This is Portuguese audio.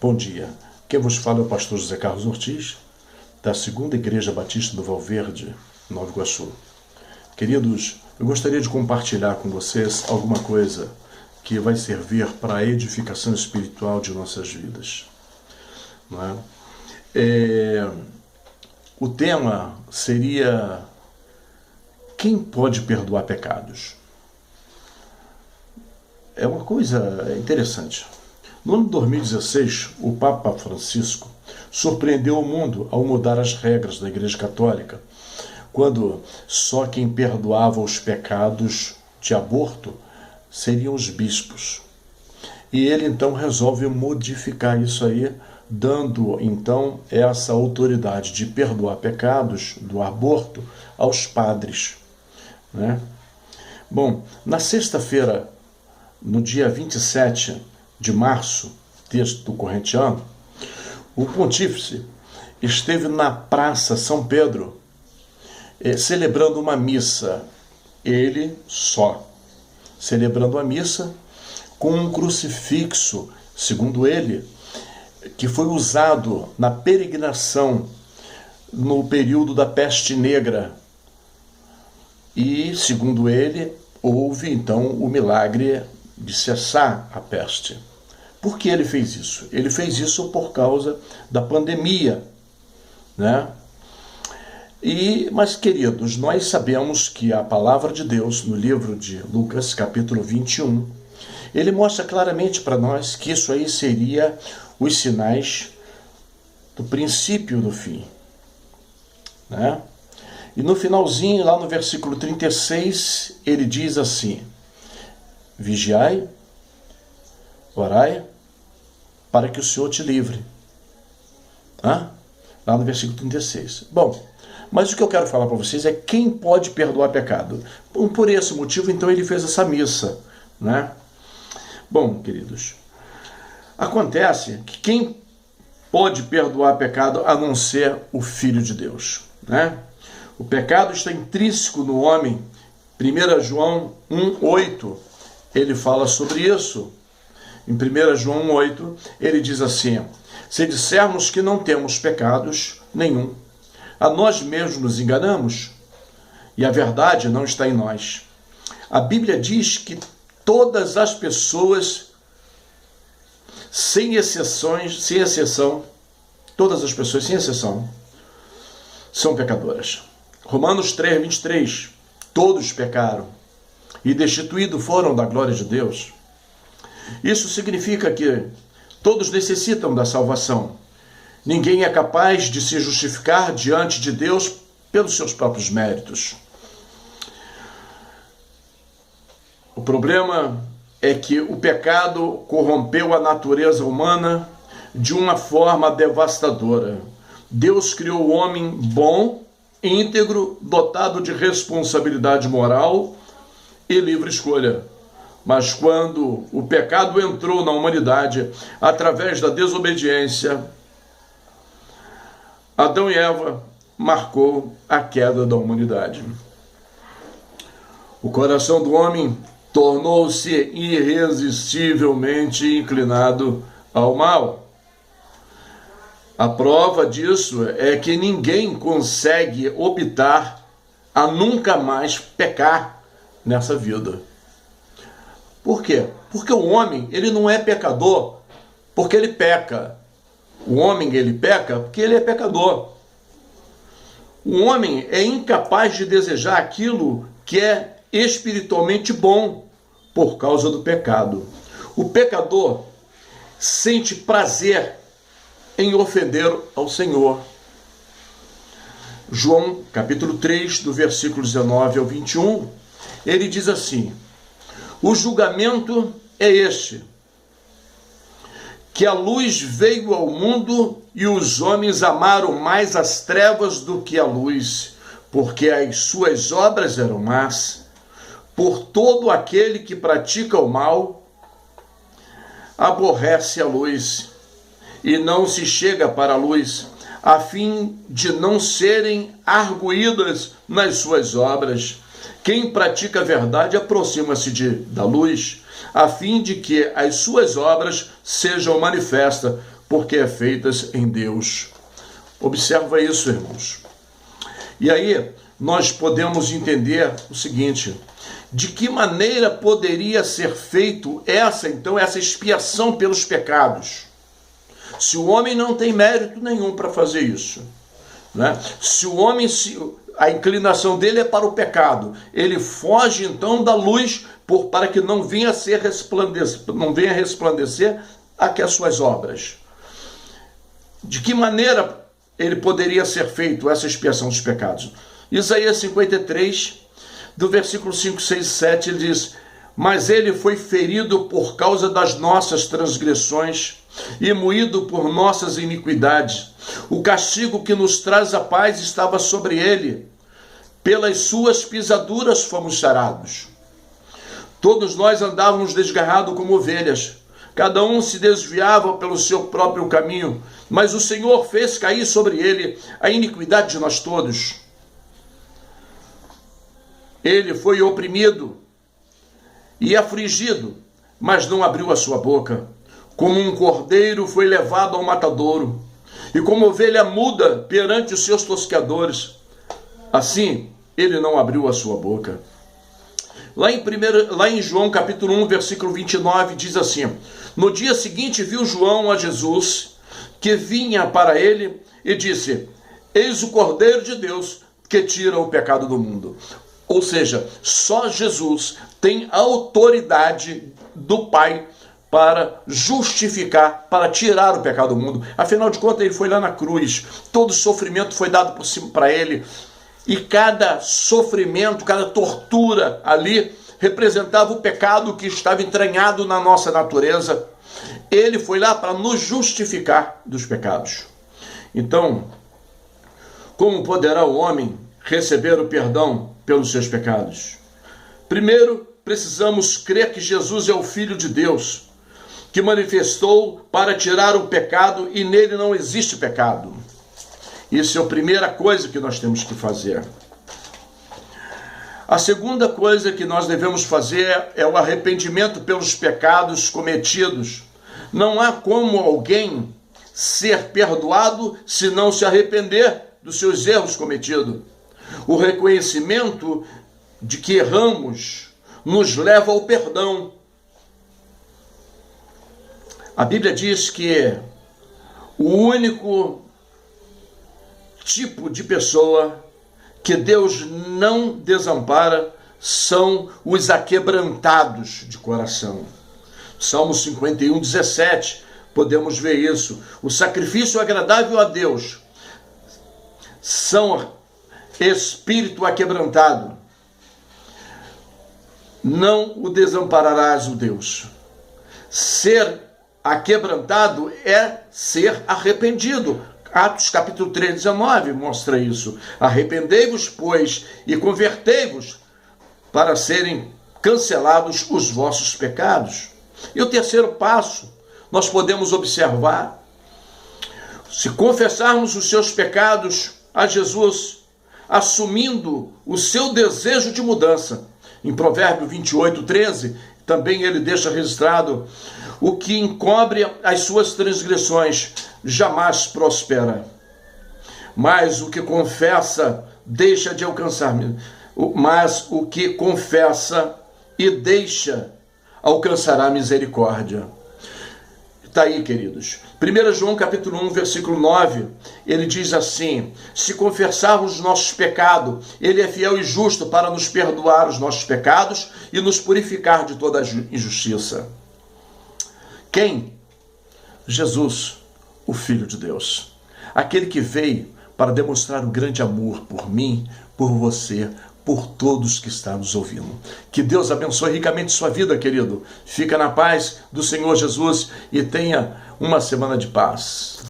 Bom dia, quem vos fala é o pastor José Carlos Ortiz, da Segunda Igreja Batista do Valverde, Nova Iguaçu. Queridos, eu gostaria de compartilhar com vocês alguma coisa que vai servir para a edificação espiritual de nossas vidas. Não é? O tema seria: quem pode perdoar pecados? É uma coisa interessante. No ano de 2016, o Papa Francisco surpreendeu o mundo ao mudar as regras da Igreja Católica, quando só quem perdoava os pecados de aborto seriam os bispos. E ele então resolve modificar isso aí, dando então essa autoridade de perdoar pecados do aborto aos padres, né? Bom, na sexta-feira, no dia 27 de março, texto do corrente ano, o pontífice esteve na Praça São Pedro celebrando uma missa, ele só, celebrando a missa com um crucifixo, segundo ele, que foi usado na peregrinação no período da peste negra. E, segundo ele, houve então o milagre de cessar a peste. Por que ele fez isso? Ele fez isso por causa da pandemia, né? Mas, queridos, nós sabemos que a palavra de Deus, no livro de Lucas, capítulo 21, ele mostra claramente para nós que isso aí seria os sinais do princípio do fim, né? E no finalzinho, lá no versículo 36, ele diz assim: vigiai, orai, para que o Senhor te livre. Lá no versículo 36. Bom, mas o que eu quero falar para vocês é quem pode perdoar pecado. Bom, por esse motivo, então, ele fez essa missa, né? Bom, queridos, acontece que quem pode perdoar pecado a não ser o Filho de Deus, né? O pecado está intrínseco no homem. 1 João 1,8, ele fala sobre isso. Em 1 João 1,8, ele diz assim: se dissermos que não temos pecados nenhum, a nós mesmos nos enganamos, e a verdade não está em nós. A Bíblia diz que todas as pessoas, sem exceção, todas as pessoas, sem exceção, são pecadoras. Romanos 3:23, todos pecaram e destituídos foram da glória de Deus. Isso significa que todos necessitam da salvação. Ninguém é capaz de se justificar diante de Deus pelos seus próprios méritos. O problema é que o pecado corrompeu a natureza humana de uma forma devastadora. Deus criou o homem bom, íntegro, dotado de responsabilidade moral e livre escolha. Mas quando o pecado entrou na humanidade através da desobediência, Adão e Eva marcou a queda da humanidade. O coração do homem tornou-se irresistivelmente inclinado ao mal. A prova disso é que ninguém consegue optar a nunca mais pecar nessa vida. Por quê? Porque o homem, ele não é pecador porque ele peca. O homem, ele peca porque ele é pecador. O homem é incapaz de desejar aquilo que é espiritualmente bom por causa do pecado. O pecador sente prazer em ofender ao Senhor. João, capítulo 3, do versículo 19 ao 21, ele diz assim: o julgamento é este, que a luz veio ao mundo e os homens amaram mais as trevas do que a luz, porque as suas obras eram más. Por todo aquele que pratica o mal, aborrece a luz e não se chega para a luz, a fim de não serem arguídas nas suas obras. Quem pratica a verdade aproxima-se da luz, a fim de que as suas obras sejam manifestas, porque é feitas em Deus. Observa isso, irmãos. E aí nós podemos entender o seguinte: de que maneira poderia ser feito essa expiação pelos pecados? Se o homem não tem mérito nenhum para fazer isso, né? Se o homem, a inclinação dele é para o pecado, ele foge então da luz para que não venha resplandecer aqui as suas obras. De que maneira ele poderia ser feito essa expiação dos pecados? Isaías 53, do versículo 5, 6 e 7, ele diz: mas ele foi ferido por causa das nossas transgressões e moído por nossas iniquidades. O castigo que nos traz a paz estava sobre ele. Pelas suas pisaduras fomos sarados. Todos nós andávamos desgarrados como ovelhas. Cada um se desviava pelo seu próprio caminho. Mas o Senhor fez cair sobre ele a iniquidade de nós todos. Ele foi oprimido e afligido, mas não abriu a sua boca. Como um cordeiro foi levado ao matadouro, e como ovelha muda perante os seus tosqueadores, assim ele não abriu a sua boca. Lá em João capítulo 1, versículo 29, diz assim: no dia seguinte viu João a Jesus, que vinha para ele, e disse: eis o Cordeiro de Deus, que tira o pecado do mundo. Ou seja, só Jesus tem autoridade do Pai para justificar, para tirar o pecado do mundo. Afinal de contas, ele foi lá na cruz, todo sofrimento foi dado por cima para ele, e cada sofrimento, cada tortura ali representava o pecado que estava entranhado na nossa natureza. Ele foi lá para nos justificar dos pecados. Então, como poderá o homem receber o perdão pelos seus pecados? Primeiro, precisamos crer que Jesus é o Filho de Deus, que manifestou para tirar o pecado, e nele não existe pecado. Isso é a primeira coisa que nós temos que fazer. A segunda coisa que nós devemos fazer é o arrependimento pelos pecados cometidos. Não há como alguém ser perdoado se não se arrepender dos seus erros cometidos. O reconhecimento de que erramos nos leva ao perdão. A Bíblia diz que o único tipo de pessoa que Deus não desampara são os aquebrantados de coração. Salmo 51, 17, podemos ver isso. O sacrifício agradável a Deus são espírito aquebrantado. Não o desampararás, o Deus. Ser aquebrantado é ser arrependido. Atos capítulo 3, 19 mostra isso. Arrependei-vos, pois, e convertei-vos, para serem cancelados os vossos pecados. E o terceiro passo, nós podemos observar: se confessarmos os seus pecados a Jesus, assumindo o seu desejo de mudança. Em Provérbio 28, 13, também ele deixa registrado: o que encobre as suas transgressões jamais prospera, mas o que confessa deixa de alcançar, mas o que confessa e deixa alcançará misericórdia. Está aí, queridos. 1 João capítulo 1, versículo 9, ele diz assim: se confessarmos os nossos pecados, ele é fiel e justo para nos perdoar os nossos pecados e nos purificar de toda injustiça. Quem? Jesus, o Filho de Deus. Aquele que veio para demonstrar o grande amor por mim, por você, por todos que estão nos ouvindo. Que Deus abençoe ricamente sua vida, querido. Fica na paz do Senhor Jesus e tenha uma semana de paz.